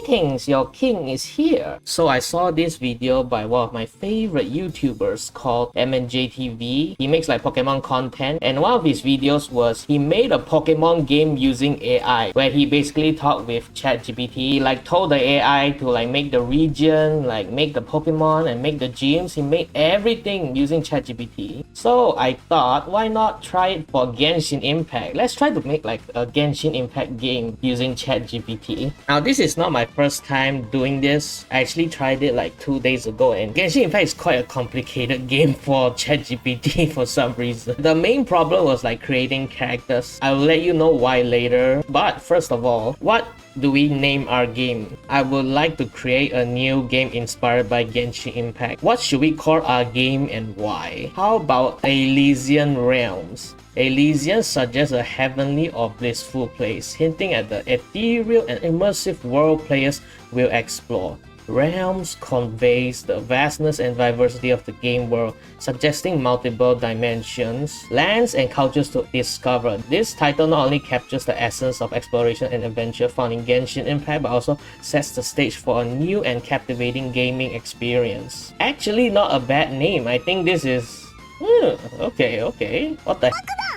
Greetings, your king is here. So I saw this video by one of my favorite YouTubers called MNJTV. He makes like Pokemon content, and one of his videos was he made a Pokemon game using AI, where he basically talked with ChatGPT. He like told the AI to like make the region, like make the Pokemon and make the gyms. He made everything using ChatGPT. So I thought, why not try it for Genshin Impact? Let's try to make like a Genshin Impact game using ChatGPT. Now this is not my first time doing this. I actually tried it like 2 days ago, and Genshin Impact is quite a complicated game for ChatGPT for some reason. The main problem was like creating characters. I will let you know why later. But first of all, what do we name our game? I would like to create a new game inspired by Genshin Impact. What should we call our game and why? How about Elysian Realms? Elysian suggests a heavenly or blissful place, hinting at the ethereal and immersive world players will explore. Realms conveys the vastness and diversity of the game world, suggesting multiple dimensions, lands, and cultures to discover. This title not only captures the essence of exploration and adventure found in Genshin Impact, but also sets the stage for a new and captivating gaming experience. Actually, not a bad name. I think this is... okay. What the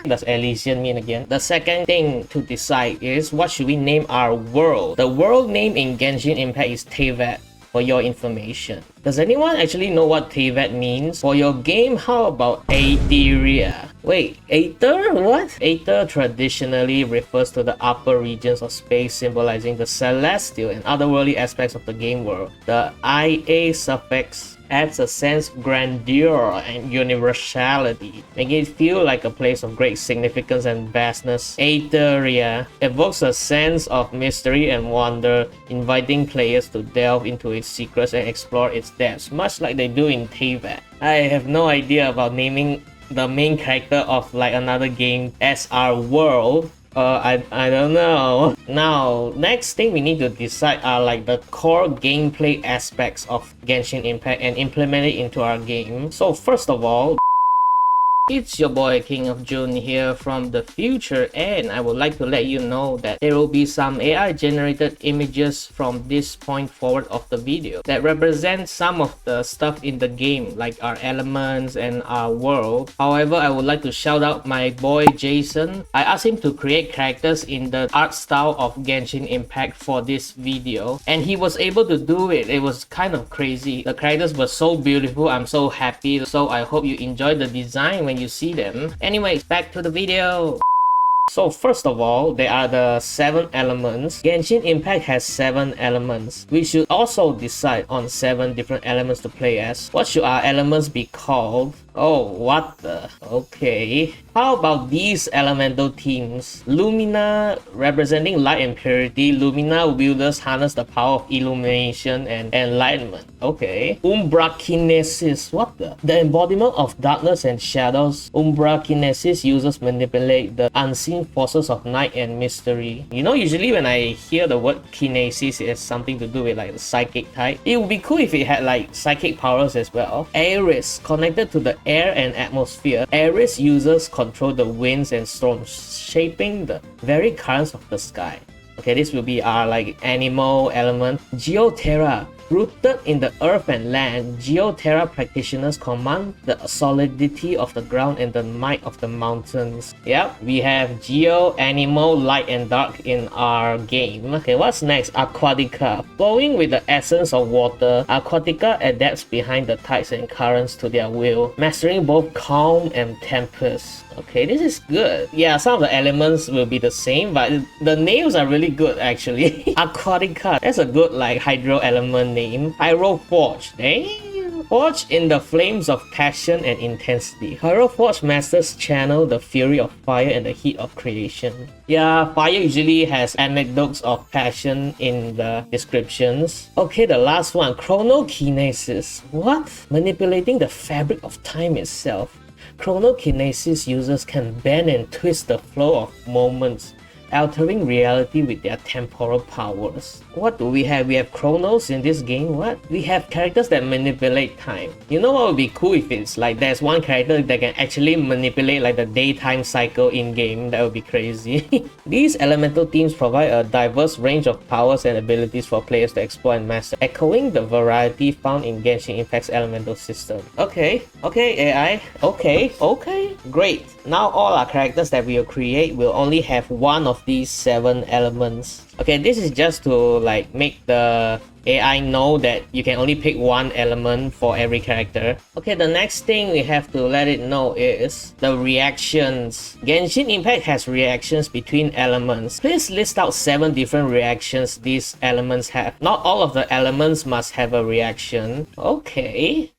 does Elysian mean again? The second thing to decide is what should we name our world. The world name in Genshin Impact is Teyvat, for your information. Does anyone actually know what Teyvat means? For your game, how about Aetheria? Wait, Aether? What? Aether traditionally refers to the upper regions of space, symbolizing the celestial and otherworldly aspects of the game world. The IA suffix adds a sense of grandeur and universality, making it feel like a place of great significance and vastness. Aetheria evokes a sense of mystery and wonder, inviting players to delve into its secrets and explore its depths, much like they do in Teyvat. I have no idea about naming the main character of like another game as our world. I don't know. Now, next thing we need to decide are like the core gameplay aspects of Genshin Impact and implement it into our game. So first of all, it's your boy King of June here from the future, and I would like to let you know that there will be some AI generated images from this point forward of the video that represent some of the stuff in the game, like our elements and our world. However, I would like to shout out my boy Jason. I asked him to create characters in the art style of Genshin Impact for this video, and he was able to do it. It was kind of crazy. The characters were so beautiful. I'm so happy. So I hope you enjoy the design when you see them. Anyways, back to the video. So first of all, there are the 7 elements. Genshin Impact has 7 elements. We should also decide on 7 different elements to play as. What should our elements be called? Oh, what the? Okay. How about these elemental teams? Lumina, representing light and purity. Lumina wielders harness the power of illumination and enlightenment. Okay. Umbra Kinesis. What the? The embodiment of darkness and shadows. Umbra Kinesis users manipulate the unseen forces of night and mystery. You know, usually when I hear the word Kinesis, it's something to do with like the psychic type. It would be cool if it had like psychic powers as well. Aeris, connected to the air and atmosphere. Aeris users control the winds and storms, shaping the very currents of the sky. Okay, this will be our like animal element. Geoterra, rooted in the earth and land, Geoterra practitioners command the solidity of the ground and the might of the mountains. Yep, we have Geo, animal, light and dark in our game. Okay, what's next? Aquatica. Flowing with the essence of water, Aquatica adapts behind the tides and currents to their will, mastering both calm and tempest. Okay, this is good. Yeah, some of the elements will be the same, but the names are really good actually. Aquatica, that's a good like hydro element name. Pyroforge, forge in the flames of passion and intensity. Pyroforge masters channel the fury of fire and the heat of creation. Yeah, fire usually has anecdotes of passion in the descriptions. Okay, the last one, Chronokinesis. What? Manipulating the fabric of time itself. Chronokinesis users can bend and twist the flow of moments, altering reality with their temporal powers. What do we have? We have Chronos in this game. What? We have characters that manipulate time. You know what would be cool if it's like there's one character that can actually manipulate like the daytime cycle in game. That would be crazy. These elemental teams provide a diverse range of powers and abilities for players to explore and master, echoing the variety found in Genshin Impact's elemental system. Okay, AI. Okay, great. Now all our characters that we will create will only have one of these 7 elements. Okay, this is just to like make the AI know that you can only pick one element for every character. Okay, the next thing we have to let it know is the reactions. Genshin Impact has reactions between elements. Please list out 7 different reactions these elements have. Not all of the elements must have a reaction. Okay.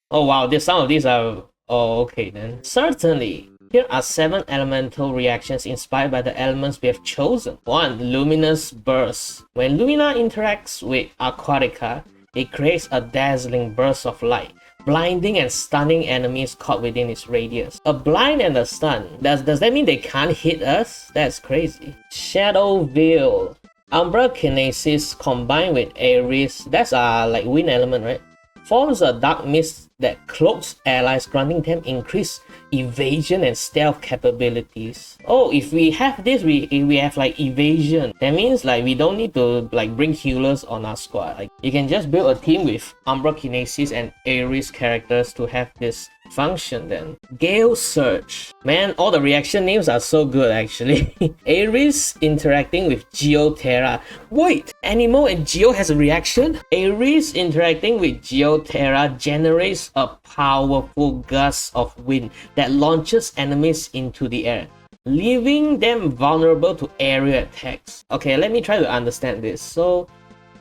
Oh wow, some of these are... Oh, okay then. Certainly. Here are 7 elemental reactions inspired by the elements we have chosen. 1. Luminous Burst. When Lumina interacts with Aquatica, it creates a dazzling burst of light, blinding and stunning enemies caught within its radius. A blind and a stun. Does that mean they can't hit us? That's crazy. Shadow Veil. Umbra Kinesis combined with Ares, that's like wind element, right? Forms a dark mist that cloaks allies, granting them increased evasion and stealth capabilities. Oh, if we have this, we have like evasion. That means like we don't need to like bring healers on our squad. Like you can just build a team with Umbra Kinesis and Ares characters to have this function then. Gale Surge. Man, all the reaction names are so good actually. Ares interacting with Geoterra. Wait, Animal and Geo has a reaction? Ares interacting with Geoterra generates a powerful gust of wind that launches enemies into the air, leaving them vulnerable to aerial attacks. Okay, let me try to understand this. So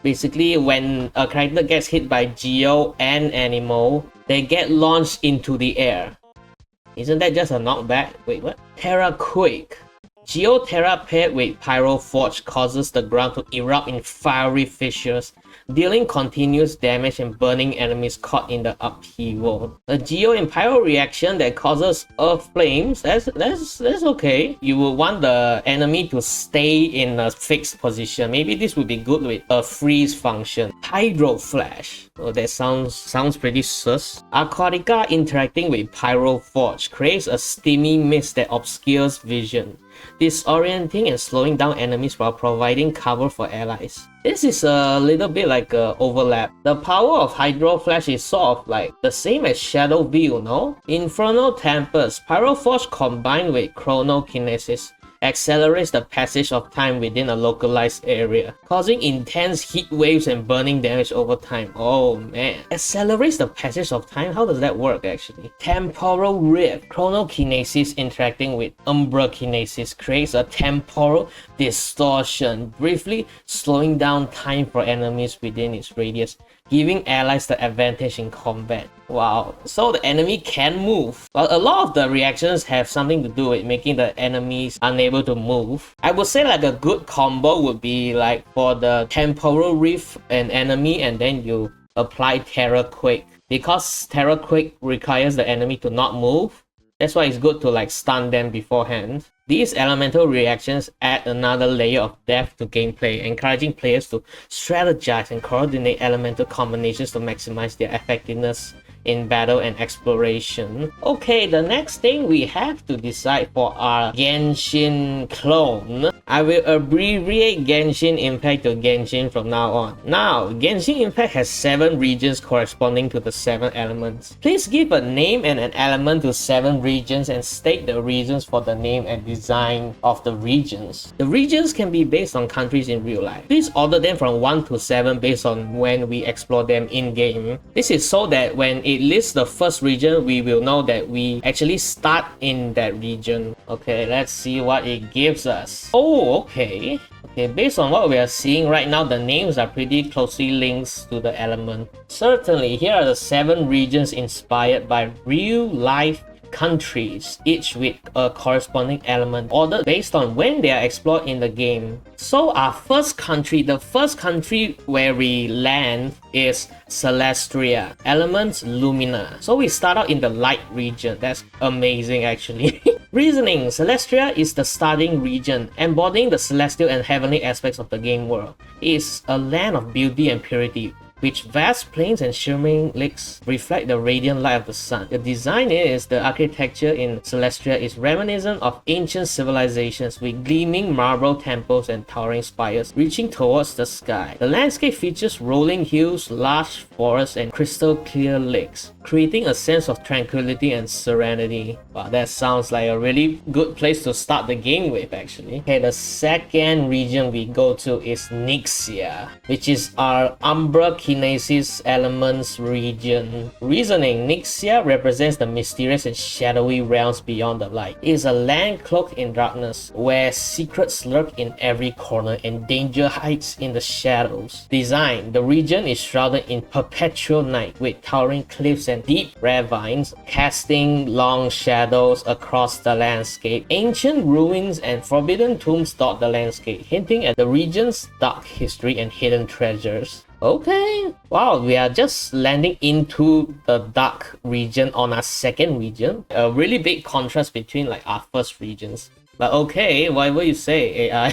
basically when a character gets hit by Geo and Animal, they get launched into the air. Isn't that just a knockback? Wait, what? Terra Quake. Geoterra paired with Pyroforge causes the ground to erupt in fiery fissures, dealing continuous damage and burning enemies caught in the upheaval. A Geo and Pyro reaction that causes earth flames, that's okay. You would want the enemy to stay in a fixed position. Maybe this would be good with a freeze function. Hydro Flash. Oh, that sounds pretty sus. Aquatica interacting with Pyroforge creates a steamy mist that obscures vision, disorienting and slowing down enemies while providing cover for allies. This is a little bit like a overlap. The power of Hydro Flash is sort of like the same as Shadow Veil, no? Infernal Tempest. Pyroforge combined with Chronokinesis accelerates the passage of time within a localized area, causing intense heat waves and burning damage over time. Oh man. Accelerates the passage of time? How does that work actually? Temporal Rift. Chronokinesis interacting with Umbra Kinesis creates a temporal distortion, briefly slowing down time for enemies within its radius, giving allies the advantage in combat. Wow, so the enemy can move. Well, a lot of the reactions have something to do with making the enemies unable to move. I would say like a good combo would be like for the Temporal Rift an enemy and then you apply Terra Quake. Because Terra Quake requires the enemy to not move, that's why it's good to like stun them beforehand. These elemental reactions add another layer of depth to gameplay, encouraging players to strategize and coordinate elemental combinations to maximize their effectiveness in battle and exploration. Okay, the next thing we have to decide for our Genshin clone. I will abbreviate Genshin Impact to Genshin from now on. Now, Genshin Impact has 7 regions corresponding to the 7 elements. Please give a name and an element to 7 regions and state the reasons for the name and design of the regions. The regions can be based on countries in real life. Please order them from 1 to 7 based on when we explore them in-game. This is so that when it lists the first region, we will know that we actually start in that region. Okay, let's see what it gives us. Oh, okay. Okay, based on what we are seeing right now, the names are pretty closely linked to the element. Certainly, here are the 7 regions inspired by real-life countries, each with a corresponding element ordered based on when they are explored in the game. So our first country, the first country where we land is Celestria, elements Lumina. So we start out in the light region. That's amazing actually. Reasoning: Celestria is the starting region, embodying the celestial and heavenly aspects of the game world. It is a land of beauty and purity, which vast plains and shimmering lakes reflect the radiant light of the sun. The design the architecture in Celestria is reminiscent of ancient civilizations with gleaming marble temples and towering spires reaching towards the sky. The landscape features rolling hills, large forests, and crystal clear lakes, creating a sense of tranquility and serenity. Wow, that sounds like a really good place to start the game with actually. Okay, the second region we go to is Nixia, which is our Umbra Kinesis elements region. Reasoning: Nixia represents the mysterious and shadowy realms beyond the light. It is a land cloaked in darkness, where secrets lurk in every corner and danger hides in the shadows. Design: the region is shrouded in perpetual night, with towering cliffs and deep ravines casting long shadows across the landscape. Ancient ruins and forbidden tombs dot the landscape, hinting at the region's dark history and hidden treasures. Okay, wow, we are just landing into the dark region on our second region. A really big contrast between like our first regions. But okay, whatever you say, AI.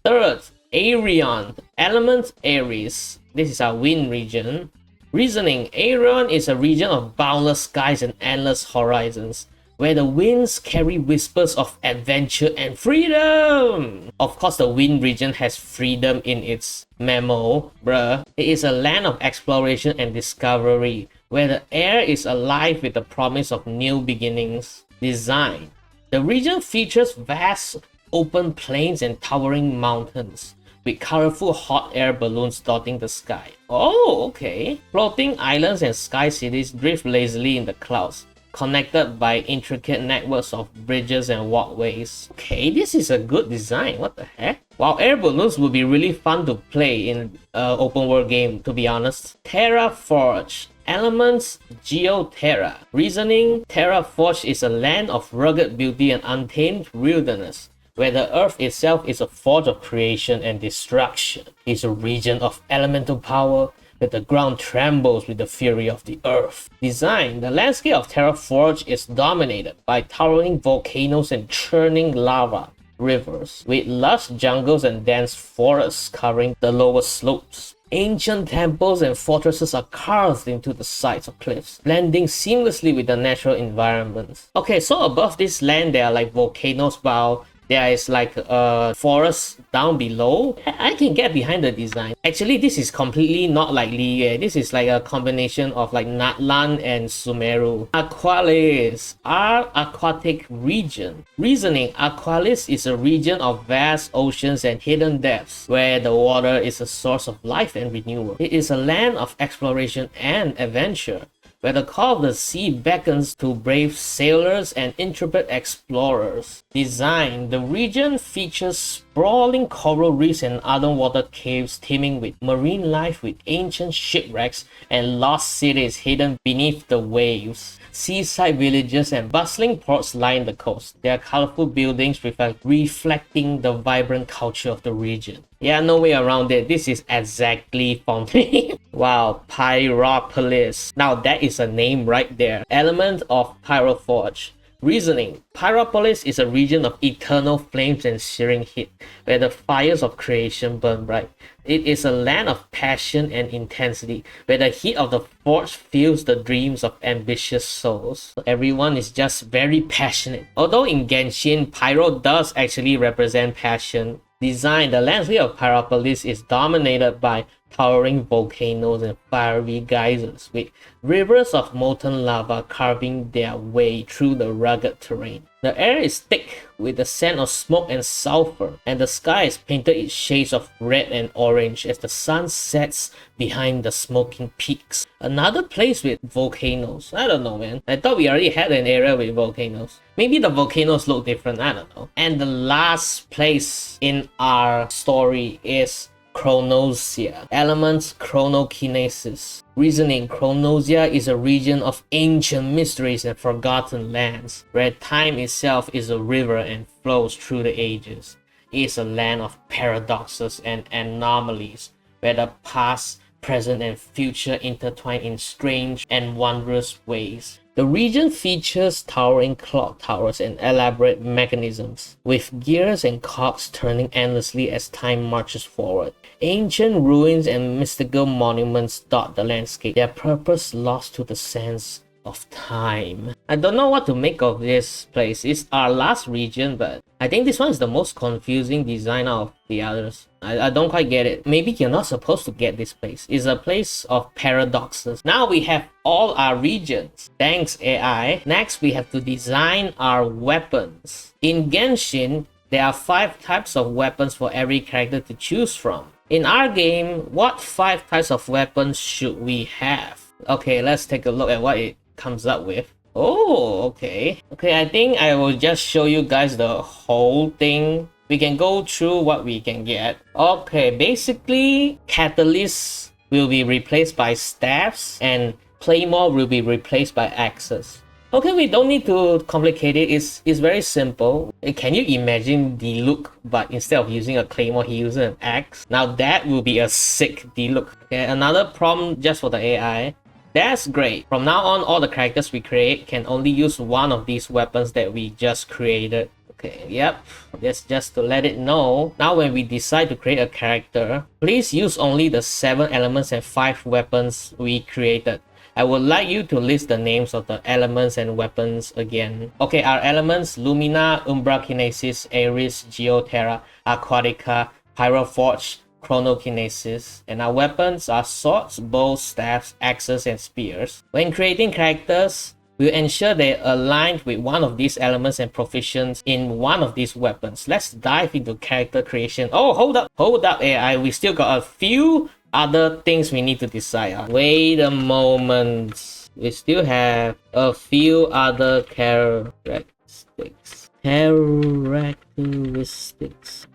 Third, Aerion, element Aries. This is our wind region. Reasoning: Aerion is a region of boundless skies and endless horizons, where the winds carry whispers of adventure and freedom. Of course, the wind region has freedom in its memo, bruh. It is a land of exploration and discovery, where the air is alive with the promise of new beginnings. Design: the region features vast open plains and towering mountains, with colorful hot air balloons dotting the sky. Oh, okay. Floating islands and sky cities drift lazily in the clouds, connected by intricate networks of bridges and walkways. Okay, this is a good design. What the heck? While air balloons would be really fun to play in an open world game, to be honest. Terraforge, elements Geoterra. Reasoning: Terraforge is a land of rugged beauty and untamed wilderness, where the earth itself is a forge of creation and destruction. It's a region of elemental power, where the ground trembles with the fury of the earth. Design: the landscape of Terraforge is dominated by towering volcanoes and churning lava rivers, with lush jungles and dense forests covering the lower slopes. Ancient temples and fortresses are carved into the sides of cliffs, blending seamlessly with the natural environments. Okay, so above this land there are like volcanoes, while there is like a forest down below. I can get behind the design. Actually, this is completely not like Liyue. This is like a combination of like Natlan and Sumeru. Aqualis, our aquatic region. Reasoning: Aqualis is a region of vast oceans and hidden depths, where the water is a source of life and renewal. It is a land of exploration and adventure, where the call of the sea beckons to brave sailors and intrepid explorers. Design: the region features sprawling coral reefs and underwater caves teeming with marine life, with ancient shipwrecks and lost cities hidden beneath the waves. Seaside villages and bustling ports line the coast, their colorful buildings reflecting the vibrant culture of the region. Yeah, no way around it. This is exactly for me. Wow, Pyropolis. Now that is a name right there. Element of Pyroforge. Reasoning: Pyropolis is a region of eternal flames and searing heat, where the fires of creation burn bright. It is a land of passion and intensity, where the heat of the forge fuels the dreams of ambitious souls. Everyone is just very passionate. Although in Genshin, Pyro does actually represent passion. Design: the landscape of Pyropolis is dominated by towering volcanoes and fiery geysers, with rivers of molten lava carving their way through the rugged terrain. The air is thick with the scent of smoke and sulfur, and the sky is painted in shades of red and orange as the sun sets behind the smoking peaks. Another place with volcanoes. I don't know, man. I thought we already had an area with volcanoes. Maybe the volcanoes look different, I don't know. And the last place in our story is Chronosia. Elements: chronokinesis. Reasoning: Chronosia is a region of ancient mysteries and forgotten lands, where time itself is a river and flows through the ages. It is a land of paradoxes and anomalies, where the past, present, and future intertwine in strange and wondrous ways. The region features towering clock towers and elaborate mechanisms, with gears and cogs turning endlessly as time marches forward. Ancient ruins and mystical monuments dot the landscape, their purpose lost to the sands of time. I don't know what to make of this place. It's our last region, but I think this one is the most confusing design out of the others. I don't quite get it. Maybe you're not supposed to get this place. It's a place of paradoxes. Now we have all our regions. Thanks AI. Next, we have to design our weapons. In Genshin, there are 5 types of weapons for every character to choose from. In our game, what 5 types of weapons should we have? Okay, let's take a look at what it comes up with. Oh, okay. Okay, I think I will just show you guys the whole thing. We can go through what we can get. Okay, basically, catalysts will be replaced by staffs and claymore will be replaced by axes. Okay, we don't need to complicate it. It's very simple. Can you imagine Diluc, but instead of using a claymore, he uses an axe? Now that will be a sick Diluc. Okay, another prompt just for the AI. That's great. From now on, all the characters we create can only use one of these weapons that we just created. Okay, yep. That's just to let it know. Now when we decide to create a character, please use only the 7 elements and 5 weapons we created. I would like you to list the names of the elements and weapons again. Okay, our elements: Lumina, Umbra Kinesis, Ares, Geoterra, Aquatica, Pyroforge, Chronokinesis, and our weapons are swords, bows, staffs, axes, and spears. When creating characters, we'll ensure they're aligned with one of these elements and proficient in one of these weapons. Let's dive into character creation. Oh, hold up AI, we still got a few other things we need to decide on. Wait a moment, we still have a few other characteristics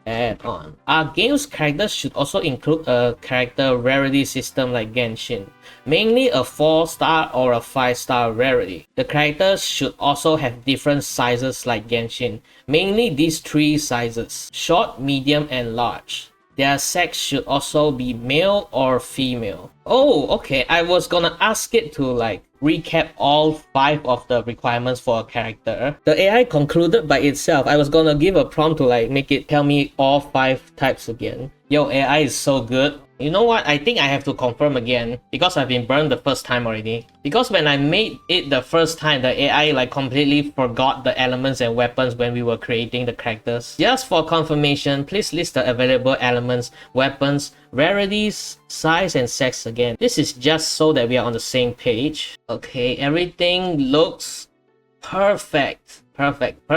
add on. Our game's characters should also include a character rarity system like Genshin, mainly a 4-star or a 5-star rarity. The characters should also have different sizes like Genshin, mainly these 3 sizes: short, medium, and large. Their sex should also be male or female. Oh, okay. I was gonna ask it to recap all 5 of the requirements for a character. The AI concluded by itself. I was gonna give a prompt to make it tell me all 5 types again. Yo, AI is so good. You know what? I think I have to confirm again because I've been burned the first time already. Because when I made it the first time, the AI completely forgot the elements and weapons when we were creating the characters. Just for confirmation, please list the available elements, weapons, rarities, size, and sex again. This is just so that we are on the same page. Okay, everything looks perfect. Perfect.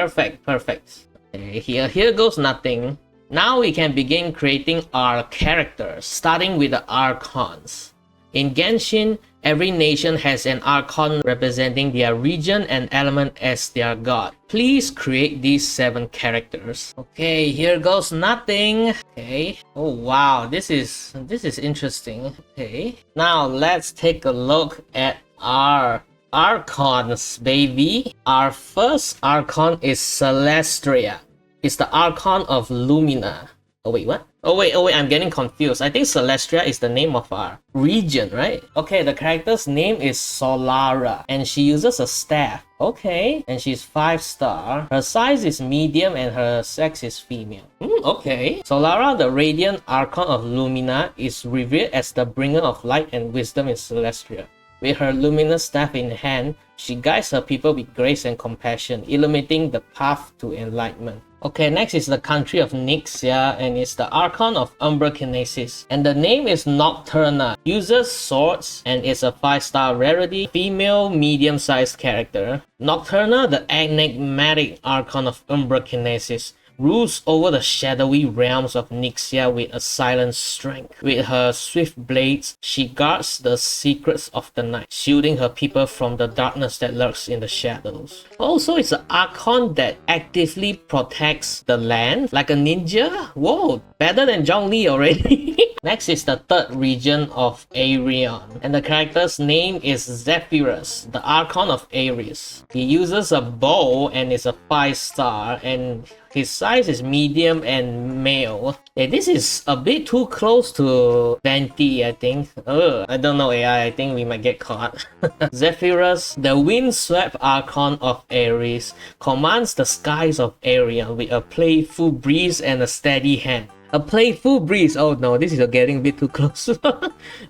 Okay, here goes nothing. Now we can begin creating our characters, starting with the Archons. In Genshin, every nation has an Archon representing their region and element as their god. Please create these 7 characters. Okay, here goes nothing. Okay. Oh wow, this is interesting. Okay. Now let's take a look at our Archons, baby. Our first Archon is Celestria. It's the Archon of Lumina. Oh wait, what? Oh wait, I'm getting confused. I think Celestria is the name of our region, right? Okay, the character's name is Solara, and she uses a staff. Okay, and she's 5-star. Her size is medium and her sex is female. Okay. Solara, the Radiant Archon of Lumina, is revered as the bringer of light and wisdom in Celestria. With her luminous staff in hand, she guides her people with grace and compassion, illuminating the path to enlightenment. Okay, next is the country of Nixia, and it's the Archon of Umbra Kinesis. And the name is Nocturna. Uses swords and is a 5-star rarity, female medium-sized character. Nocturna, the enigmatic Archon of Umbra Kinesis, rules over the shadowy realms of Nixia with a silent strength. With her swift blades, she guards the secrets of the night, shielding her people from the darkness that lurks in the shadows. Also, it's an Archon that actively protects the land, like a ninja. Whoa, better than Zhongli already. Next is the third region of Arion, and the character's name is Zephyrus, the Archon of Ares. He uses a bow and is a 5-star, and his size is medium and male. Hey, this is a bit too close to Venti, I think. I don't know AI, I think we might get caught. Zephyrus, the windswept Archon of Ares, commands the skies of Arion with a playful breeze and a steady hand. A playful breeze. Oh no, this is getting a bit too close.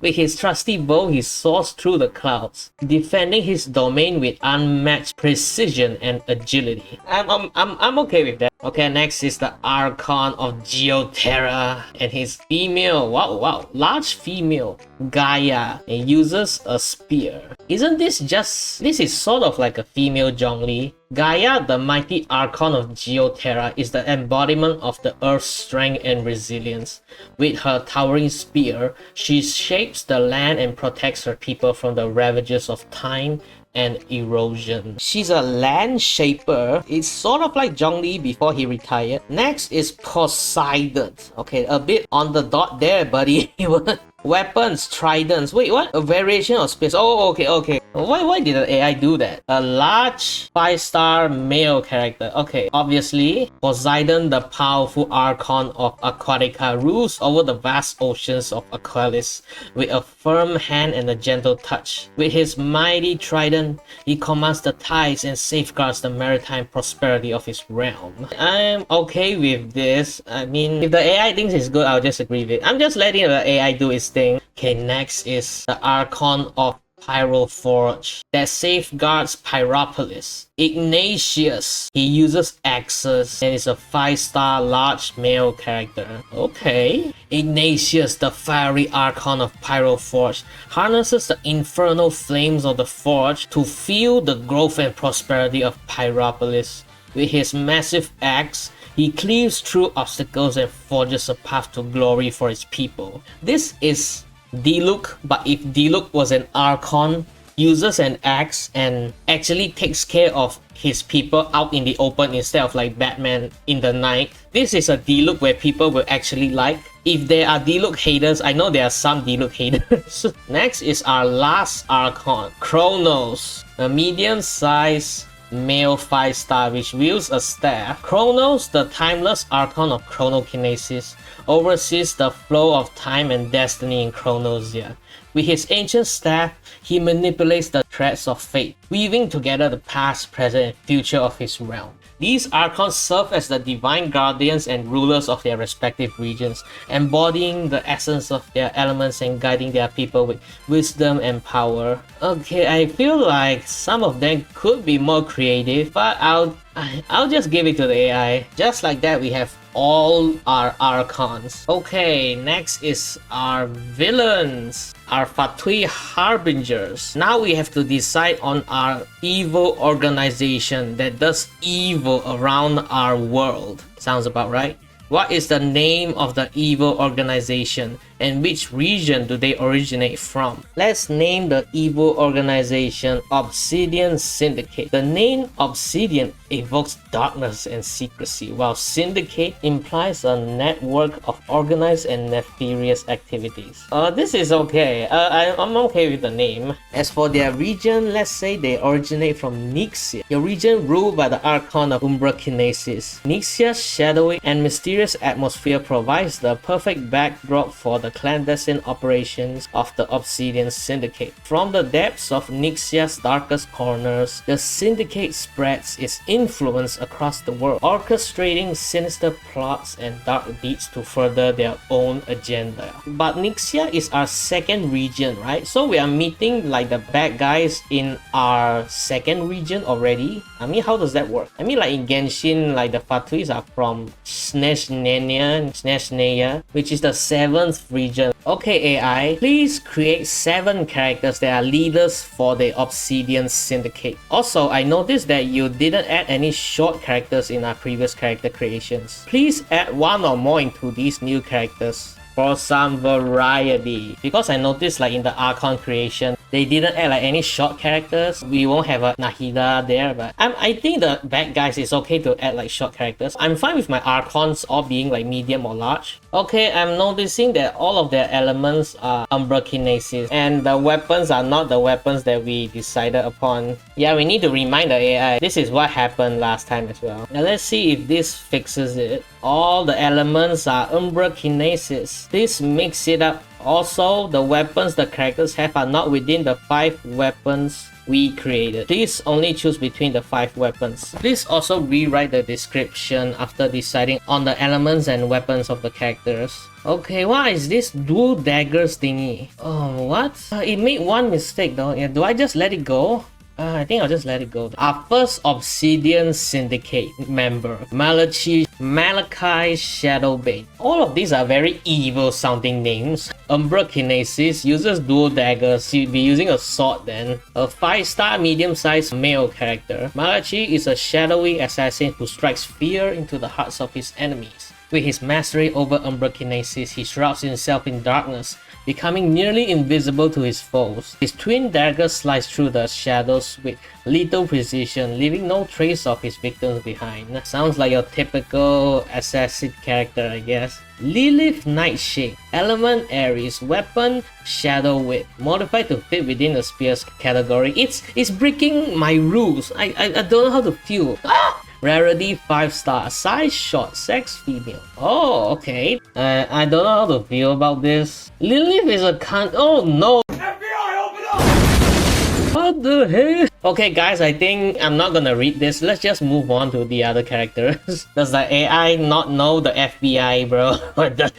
With his trusty bow, he soars through the clouds, defending his domain with unmatched precision and agility. I'm okay with that. Okay, next is the Archon of Geoterra and his female, wow, large female, Gaia, and uses a spear. Isn't this is sort of like a female Zhongli? Gaia, the mighty Archon of Geoterra, is the embodiment of the Earth's strength and resilience. With her towering spear, she shapes the land and protects her people from the ravages of time and erosion. She's a land shaper. It's sort of like Zhongli before he retired. Next is Poseidon. Okay, a bit on the dot there, buddy. Weapons, tridents. Wait, what? A variation of space. Oh, okay. Why did the AI do that? A large 5-star male character. Okay, obviously, Poseidon, the powerful Archon of Aquatica, rules over the vast oceans of Aqualis with a firm hand and a gentle touch. With his mighty trident, he commands the tides and safeguards the maritime prosperity of his realm. I'm okay with this. I mean, if the AI thinks it's good, I'll just agree with it. I'm just letting the AI do its thing. Okay, next is the Archon of Pyroforge that safeguards Pyropolis. Ignatius, he uses axes and is a 5-star large male character. Okay. Ignatius, the fiery Archon of Pyroforge, harnesses the infernal flames of the forge to fuel the growth and prosperity of Pyropolis. With his massive axe, he cleaves through obstacles and forges a path to glory for his people. This is Diluc, but if Diluc was an Archon, uses an axe and actually takes care of his people out in the open instead of like Batman in the night. This is a Diluc where people will actually like. If there are Diluc haters, I know there are some Diluc haters. Next is our last Archon, Kronos, a medium-sized male 5-star which wields a staff. Kronos, the timeless Archon of Chronokinesis, oversees the flow of time and destiny in Chronosia. With his ancient staff, he manipulates the threads of fate, weaving together the past, present, and future of his realm. These Archons serve as the divine guardians and rulers of their respective regions, embodying the essence of their elements and guiding their people with wisdom and power. Okay, I feel like some of them could be more creative, but I'll just give it to the AI. Just like that, we have all our Archons. Okay, next is our villains, our Fatui Harbingers. Now we have to decide on our evil organization that does evil around our world. Sounds about right. What is the name of the evil organization and which region do they originate from? Let's name the evil organization Obsidian Syndicate. The name Obsidian evokes darkness and secrecy, while Syndicate implies a network of organized and nefarious activities. This is okay. I'm okay with the name. As for their region, let's say they originate from Nixia, a region ruled by the Archon of Umbra Kinesis. Nixia's shadowy and mysterious atmosphere provides the perfect backdrop for the clandestine operations of the Obsidian Syndicate. From the depths of Nixia's darkest corners, the Syndicate spreads its influence across the world, orchestrating sinister plots and dark deeds to further their own agenda. But Nixia is our second region, right? So we are meeting like the bad guys in our second region already. I mean, how does that work? I mean, like in Genshin, like the Fatuis are from Snezhnaya, which is the 7th region. Okay, AI, please create 7 characters that are leaders for the Obsidian Syndicate. Also, I noticed that you didn't add any short characters in our previous character creations. Please add 1 or more into these new characters for some variety, because I noticed like in the Archon creation They didn't add like any short characters. We won't have a Nahida there, but I think the bad guys is okay to add like short characters. I'm fine with my Archons all being like medium or large. Okay, I'm noticing that all of their elements are Umbrokinesis, and the weapons are not the weapons that we decided upon. Yeah, we need to remind the AI. This is what happened last time as well. Now let's see if this fixes it. All the elements are Umbrokinesis. This makes it up. Also, the weapons the characters have are not within the 5 weapons we created. Please only choose between the 5 weapons. Please also rewrite the description after deciding on the elements and weapons of the characters. Okay, what is this dual daggers thingy? Oh, what? It made one mistake though. Yeah, do I just let it go? I think I'll just let it go. Our first Obsidian Syndicate member, Malachi Shadowbane. All of these are very evil sounding names. Umbrokinesis uses dual daggers. He'll be using a sword then. A 5-star medium-sized male character. Malachi is a shadowy assassin who strikes fear into the hearts of his enemies. With his mastery over Umbrokinesis, he shrouds himself in darkness, becoming nearly invisible to his foes. His twin daggers slice through the shadows with lethal precision, leaving no trace of his victims behind. Sounds like your typical assassin character, I guess. Lilith Nightshade. Element Aries. Weapon Shadow Whip. Modified to fit within the spear's category. It's breaking my rules. I don't know how to feel. Rarity 5-star. Size short. Sex female. Oh, okay. I don't know how to feel about this. Lilith is a cunt. Oh no. FBI, open up! What the hell? Okay guys, I think I'm not gonna read this. Let's just move on to the other characters. Does the AI not know the FBI, bro?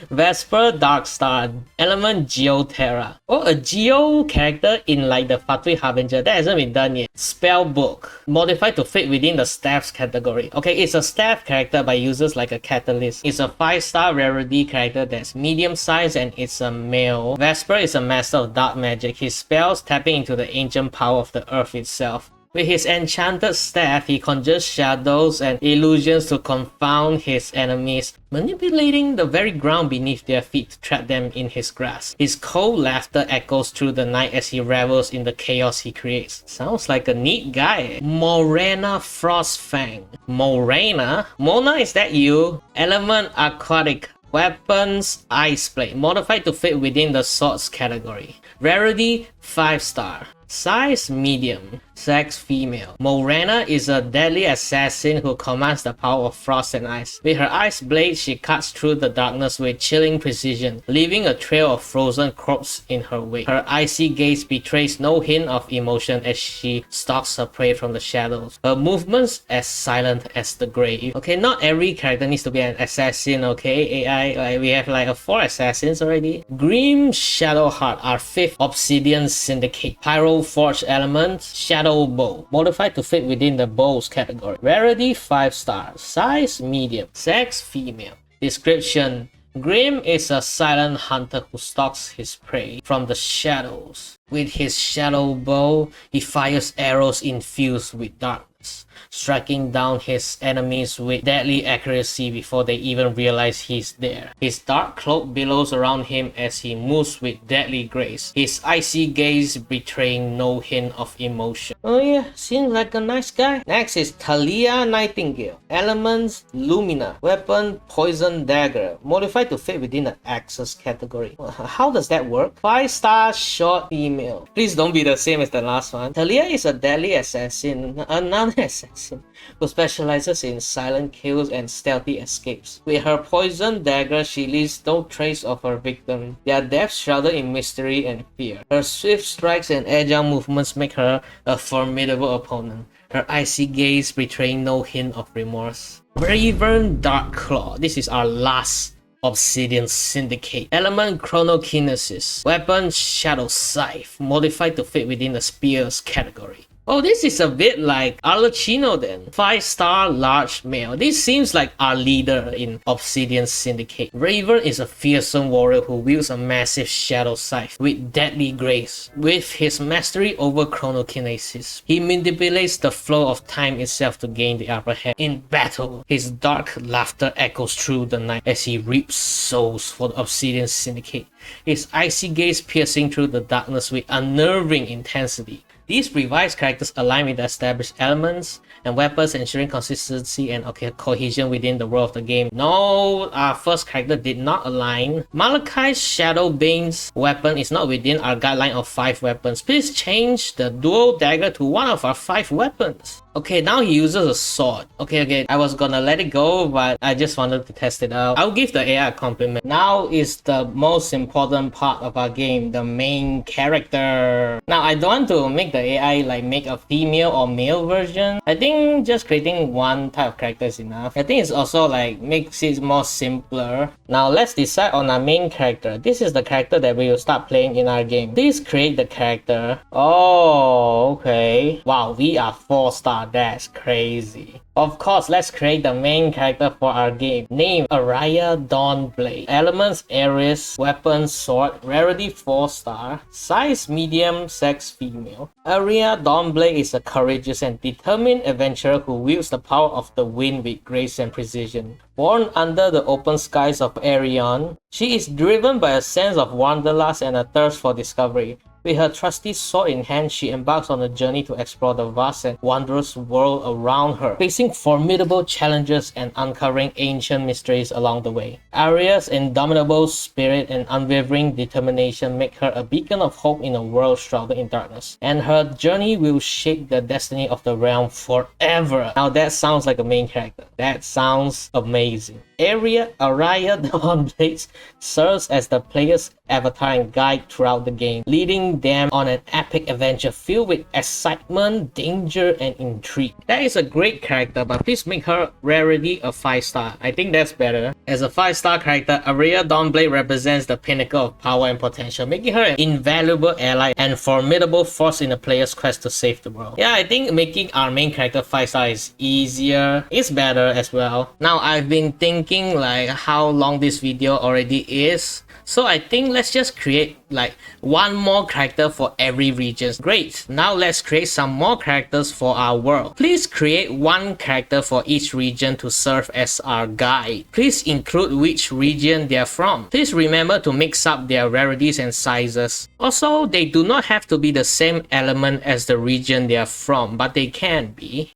Vesper Darkstar. Element Geoterra. Oh, a Geo character in like the Fatui Harbinger. That hasn't been done yet. Spellbook. Modified to fit within the staffs category. Okay, it's a staff character but uses like a catalyst. It's a 5-star rarity character that's medium size and it's a male. Vesper is a master of dark magic. His spells tapping into the ancient power of the earth itself. With his enchanted staff, he conjures shadows and illusions to confound his enemies, manipulating the very ground beneath their feet to trap them in his grasp. His cold laughter echoes through the night as he revels in the chaos he creates. Sounds like a neat guy. Morena Frostfang. Morena? Mona, is that you? Element Aquatic. Weapons Ice Blade. Modified to fit within the swords category. Rarity 5-star. Size medium. Sex female. Morena is a deadly assassin who commands the power of frost and ice. With her ice blade, she cuts through the darkness with chilling precision, leaving a trail of frozen corpses in her wake. Her icy gaze betrays no hint of emotion as she stalks her prey from the shadows. Her movements as silent as the grave. Okay, not every character needs to be an assassin, okay? AI, we have like 4 assassins already. Grim Shadowheart, our 5th Obsidian Syndicate. Pyro Forge element, Shadow Bow. Modified to fit within the bows category. Rarity 5-star. Size medium. Sex female. Description: Grim is a silent hunter who stalks his prey from the shadows. With his shadow bow, he fires arrows infused with darkness, striking down his enemies with deadly accuracy before they even realize he's there. His dark cloak billows around him as he moves with deadly grace, his icy gaze betraying no hint of emotion. Oh yeah, seems like a nice guy. Next is Talia Nightingale. Elements Lumina. Weapon Poison Dagger. Modified to fit within the Axis category. How does that work? 5-star short female. Please don't be the same as the last one. Talia is a deadly assassin. Another assassin who specializes in silent kills and stealthy escapes. With her poison dagger, she leaves no trace of her victim. Their deaths shrouded in mystery and fear. Her swift strikes and agile movements make her a formidable opponent, her icy gaze betraying no hint of remorse. Bravern Darkclaw. This is our last Obsidian Syndicate. Element Chronokinesis. Weapon Shadow Scythe. Modified to fit within the spears category. Oh, this is a bit like Arlecchino then. 5-star large male. This seems like our leader in Obsidian Syndicate. Raven is a fearsome warrior who wields a massive shadow scythe with deadly grace. With his mastery over chronokinesis, he manipulates the flow of time itself to gain the upper hand. In battle, his dark laughter echoes through the night as he reaps souls for the Obsidian Syndicate, his icy gaze piercing through the darkness with unnerving intensity. These revised characters align with the established elements and weapons, ensuring consistency and cohesion within the world of the game. No, our first character did not align. Malachi's Shadowbane's weapon is not within our guideline of 5 weapons. Please change the dual dagger to one of our 5 weapons. Okay, now he uses a sword. Okay, I was gonna let it go, but I just wanted to test it out. I'll give the AI a compliment. Now is the most important part of our game, the main character. Now, I don't want to make the AI like make a female or male version. I think just creating one type of character is enough. I think it's also like makes it more simpler. Now, let's decide on our main character. This is the character that we will start playing in our game. Please create the character. Oh, okay. Wow, we are 4-star. That's crazy. Of course, let's create the main character for our game. Name Araya Dawnblade. Elements Aries. Weapons Sword. Rarity 4-star. Size medium. Sex female. Araya Dawnblade is a courageous and determined adventurer who wields the power of the wind with grace and precision. Born under the open skies of Arion, she is driven by a sense of wanderlust and a thirst for discovery. With her trusty sword in hand, she embarks on a journey to explore the vast and wondrous world around her, facing formidable challenges and uncovering ancient mysteries along the way. Aria's indomitable spirit and unwavering determination make her a beacon of hope in a world shrouded in darkness, and her journey will shape the destiny of the realm forever. Now that sounds like a main character. That sounds amazing. Araya Dawnblade serves as the player's avatar and guide throughout the game, leading them on an epic adventure filled with excitement, danger, and intrigue. That is a great character, but please make her rarity a 5-star. I think that's better. As a 5-star character, Araya Dawnblade represents the pinnacle of power and potential, making her an invaluable ally and formidable force in the player's quest to save the world. Yeah, I think making our main character 5-star is easier. It's better as well. Now, I've been thinking like how long this video already is, so I think let's just create like one more character for every region. Great, now let's create some more characters for our world. Please create one character for each region to serve as our guide. Please include which region they're from. Please remember to mix up their rarities and sizes. Also, they do not have to be the same element as the region they're from, but they can be.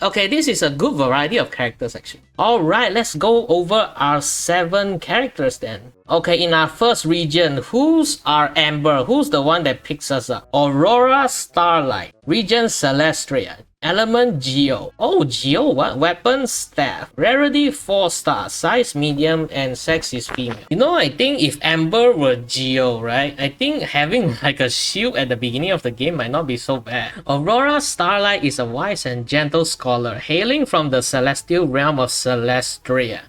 Okay, this is a good variety of characters actually. Alright, let's go over our 7 characters then. Okay, in our first region, who's our Amber? Who's the one that picks us up? Aurora Starlight. Region Celestria. Element Geo. Oh, Geo, what? Weapon Staff. Rarity 4-star. Size medium and sex is female. You know, I think if Amber were Geo, right? I think having like a shield at the beginning of the game might not be so bad. Aurora Starlight is a wise and gentle scholar, hailing from the celestial realm of Celestria.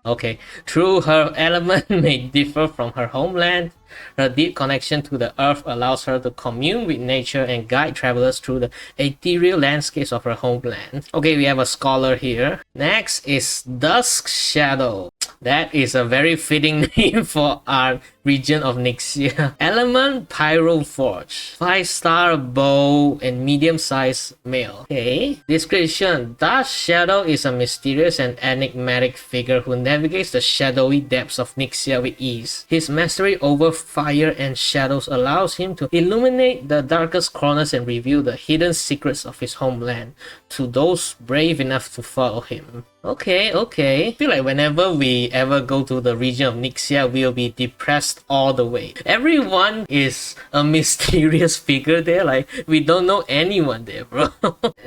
Okay, true, her element may differ from her homeland. Her deep connection to the earth allows her to commune with nature and guide travelers through the ethereal landscapes of her homeland. Okay, we have a scholar here. Next is Dusk Shadow. That is a very fitting name for our region of Nixia. Element Pyroforge. 5-star bow and medium-sized male. Okay. Description. Dusk Shadow is a mysterious and enigmatic figure who navigates the shadowy depths of Nixia with ease. His mastery over fire and shadows allows him to illuminate the darkest corners and reveal the hidden secrets of his homeland to those brave enough to follow him. Okay. I feel like whenever we ever go to the region of Nixia, we'll be depressed all the way. Everyone is a mysterious figure there, like we don't know anyone there, bro.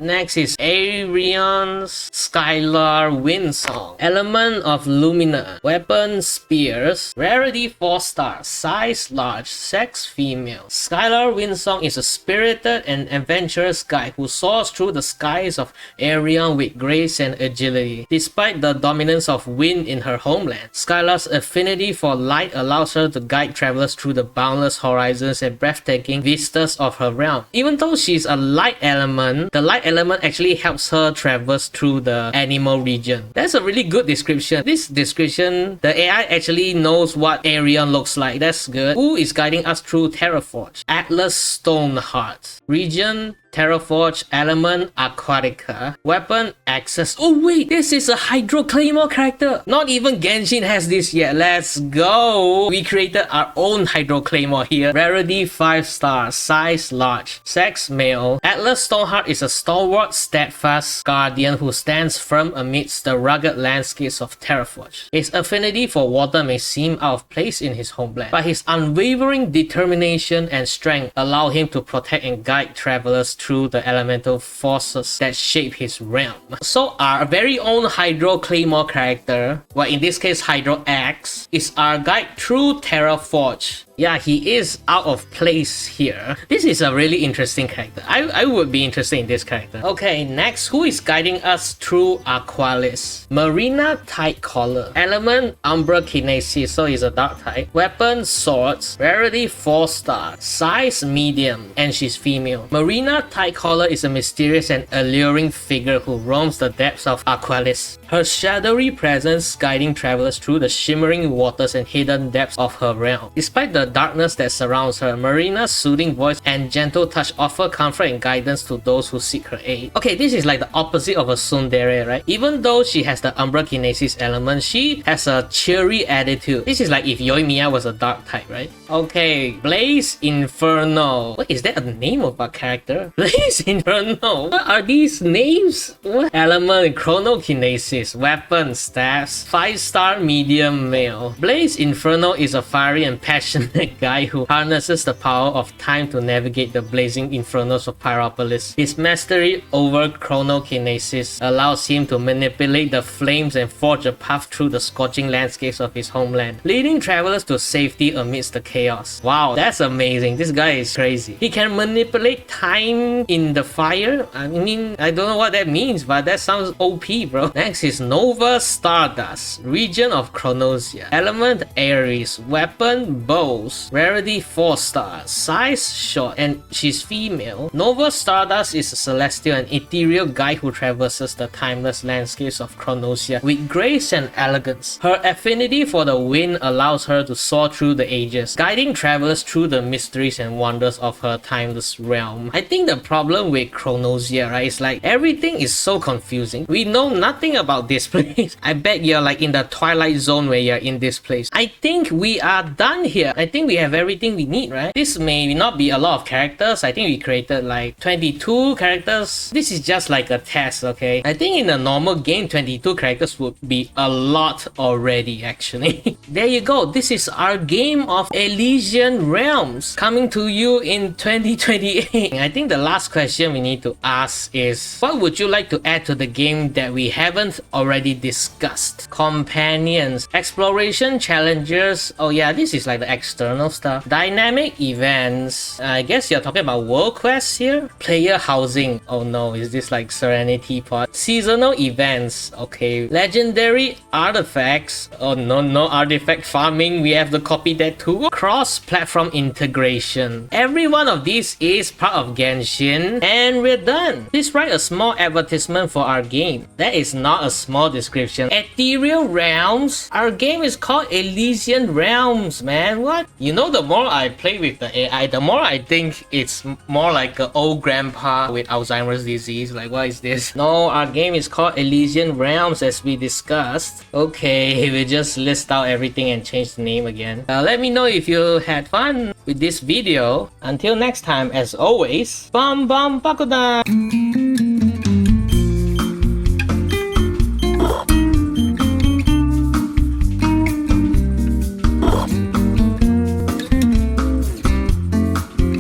Next is Arion's Skylar Windsong. Element of Lumina. Weapon Spears. Rarity 4-star. Size large. Sex female. Skylar Windsong is a spirited and adventurous guide who soars through the skies of Arion with grace and agility. quickly. Despite the dominance of wind in her homeland, Skylar's affinity for light allows her to guide travelers through the boundless horizons and breathtaking vistas of her realm. Even though she's a light element, the light element actually helps her traverse through the animal region. That's a really good description. This description, the AI actually knows what Arion looks like. That's good. Who is guiding us through Terraforge? Atlas Stoneheart. Region Terraforge, element Aquatica, weapon access. Oh wait, this is a Hydro Claymore character. Not even Genshin has this yet. Let's go. We created our own Hydro Claymore here. Rarity 5 stars, size large, sex male. Atlas Stoneheart is a stalwart, steadfast guardian who stands firm amidst the rugged landscapes of Terraforge. His affinity for water may seem out of place in his homeland, but his unwavering determination and strength allow him to protect and guide travelers through the elemental forces that shape his realm. So our very own Hydro Claymore character, well in this case Hydro X, is our guide through Terraforge. Yeah, he is out of place here. This is a really interesting character. I would be interested in this character. Okay, next, who is guiding us through Aqualis? Marina Tightcollar. Element Umbra Kinesis, so he's a dark type. Weapon Swords. Rarity 4 star. Size medium, and she's female. Marina Tightcollar is a mysterious and alluring figure who roams the depths of Aqualis. Her shadowy presence guiding travelers through the shimmering waters and hidden depths of her realm. Despite the darkness that surrounds her, Marina's soothing voice and gentle touch offer comfort and guidance to those who seek her aid. Okay, this is like the opposite of a tsundere, right? Even though she has the Umbra Kinesis element, she has a cheery attitude. This is like if Yoimiya was a dark type, right? Okay, Blaze Inferno. What is that, a name of a character? Blaze Inferno. What are these names? What? Element Chronokinesis. Weapon Staffs. 5-star medium male. Blaze Inferno is a fiery and passionate guy who harnesses the power of time to navigate the blazing infernos of Pyropolis. His mastery over chronokinesis allows him to manipulate the flames and forge a path through the scorching landscapes of his homeland, leading travelers to safety amidst the chaos. Wow, that's amazing. This guy is crazy. He can manipulate time in the fire. I mean, I don't know what that means, but that sounds OP, bro. Next is Nova Stardust, region of Chronosia. Element Aries, weapon bows, rarity 4 stars, size short, and she's female. Nova Stardust is a celestial and ethereal guide who traverses the timeless landscapes of Chronosia with grace and elegance. Her affinity for the wind allows her to soar through the ages, guiding travelers through the mysteries and wonders of her timeless realm. I think the problem with Chronosia, right, is like everything is so confusing. We know nothing about this place. I bet you're like in the Twilight Zone where you're in this place. I think we are done here. I think we have everything we need, right? This may not be a lot of characters. I think we created like 22 characters. This is just like a test, okay? I think in a normal game, 22 characters would be a lot already, actually. There you go. This is our game of Elysian Realms coming to you in 2028. I think the last question we need to ask is, what would you like to add to the game that we haven't already discussed? Companions, exploration challenges. Oh yeah, this is like the external stuff. Dynamic events. I guess you're talking about world quests here. Player housing. Oh no, is this like Serenity Pod? Seasonal events. Okay. Legendary artifacts. Oh no, no artifact farming. We have to copy that too. Cross-platform integration. Every one of these is part of Genshin, and we're done. Please write a small advertisement for our game. That is not a small description. Ethereal Realms. Our game is called Elysian Realms, man. What? You know, the more I play with the AI, the more I think it's more like an old grandpa with Alzheimer's disease. Like, what is this? No, our game is called Elysian Realms, as we discussed. Okay, we just list out everything and change the name again. Let me know if you had fun with this video. Until next time, as always, BAKUDAN!